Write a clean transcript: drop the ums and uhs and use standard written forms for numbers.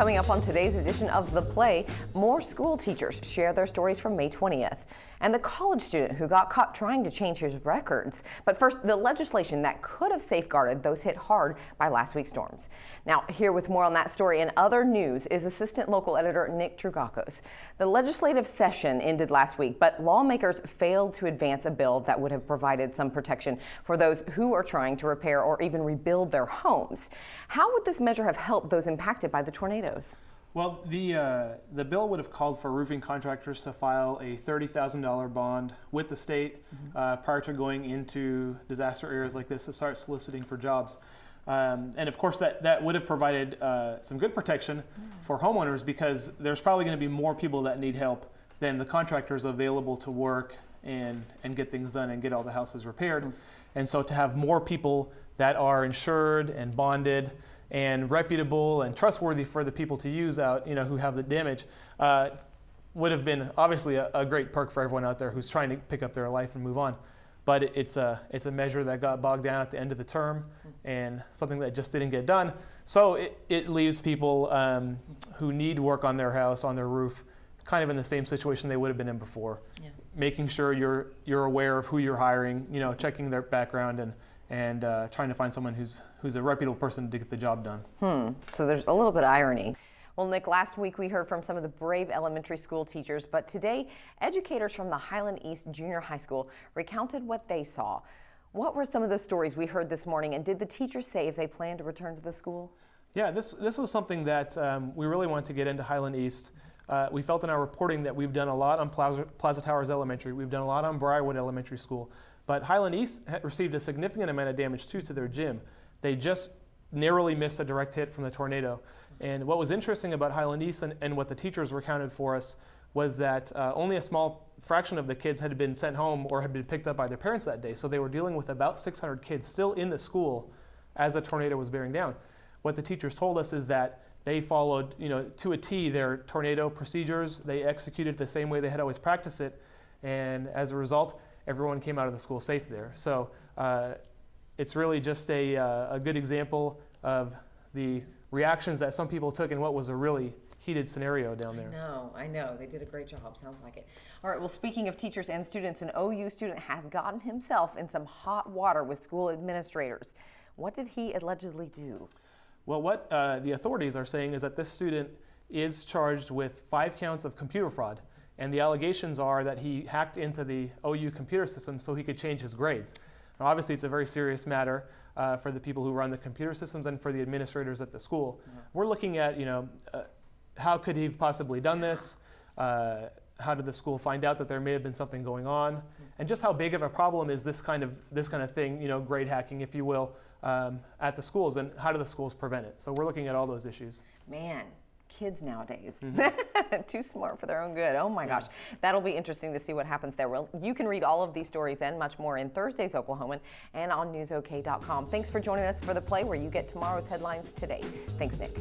Coming up on today's edition of The Play, more school teachers share their stories from May 20th. And the college student who got caught trying to change his records. But first, the legislation that could have safeguarded those hit hard by last week's storms. Now, here with more on that story and other news is assistant local editor Nick Trugakos. The legislative session ended last week, but lawmakers failed to advance a bill that would have provided some protection for those who are trying to repair or even rebuild their homes. How would this measure have helped those impacted by the tornadoes? Well, the bill would have called for roofing contractors to file a $30,000 bond with the state prior to going into disaster areas like this to start soliciting for jobs. And of course, that would have provided some good protection for homeowners, because there's probably going to be more people that need help than the contractors available to work and get things done and get all the houses repaired. And so to have more people that are insured and bonded and reputable and trustworthy for the people to use out, who have the damage, would have been obviously a great perk for everyone out there who's trying to pick up their life and move on. But it's a measure that got bogged down at the end of the term and something that just didn't get done. So it leaves people who need work on their house, on their roof, kind of in the same situation they would have been in before. Yeah. Making sure you're aware of who you're hiring, checking their background and trying to find someone who's a reputable person to get the job done. So there's a little bit of irony. Well, Nick, last week we heard from some of the brave elementary school teachers, but today educators from the Highland East Junior High School recounted what they saw. What were some of the stories we heard this morning, and did the teachers say if they plan to return to the school? Yeah, this was something that we really wanted to get into Highland East. We felt in our reporting that we've done a lot on Plaza Towers Elementary, we've done a lot on Briarwood Elementary School, but Highland East had received a significant amount of damage too to their gym. They just narrowly missed a direct hit from the tornado. And what was interesting about Highland East and what the teachers recounted for us was that only a small fraction of the kids had been sent home or had been picked up by their parents that day. So they were dealing with about 600 kids still in the school as the tornado was bearing down. What the teachers told us is that they followed, to a T, their tornado procedures. They executed the same way they had always practiced it. And as a result, everyone came out of the school safe there. So it's really just a good example of the reactions that some people took in what was a really heated scenario down there. I know. They did a great job, sounds like it. All right, well, speaking of teachers and students, an OU student has gotten himself in some hot water with school administrators. What did he allegedly do? Well, what the authorities are saying is that this student is charged with 5 counts of computer fraud. And the allegations are that he hacked into the OU computer system so he could change his grades. Now, obviously, it's a very serious matter for the people who run the computer systems and for the administrators at the school. We're looking at, how could he have possibly done this? How did the school find out that there may have been something going on? And just how big of a problem is this kind of thing, grade hacking, if you will, at the schools, and how do the schools prevent it? So we're looking at all those issues. Man, kids nowadays, too smart for their own good. Oh my gosh, that'll be interesting to see what happens there. Well, you can read all of these stories and much more in Thursday's Oklahoman and on newsok.com. Thanks for joining us for The Play, where you get tomorrow's headlines today. Thanks, Nick.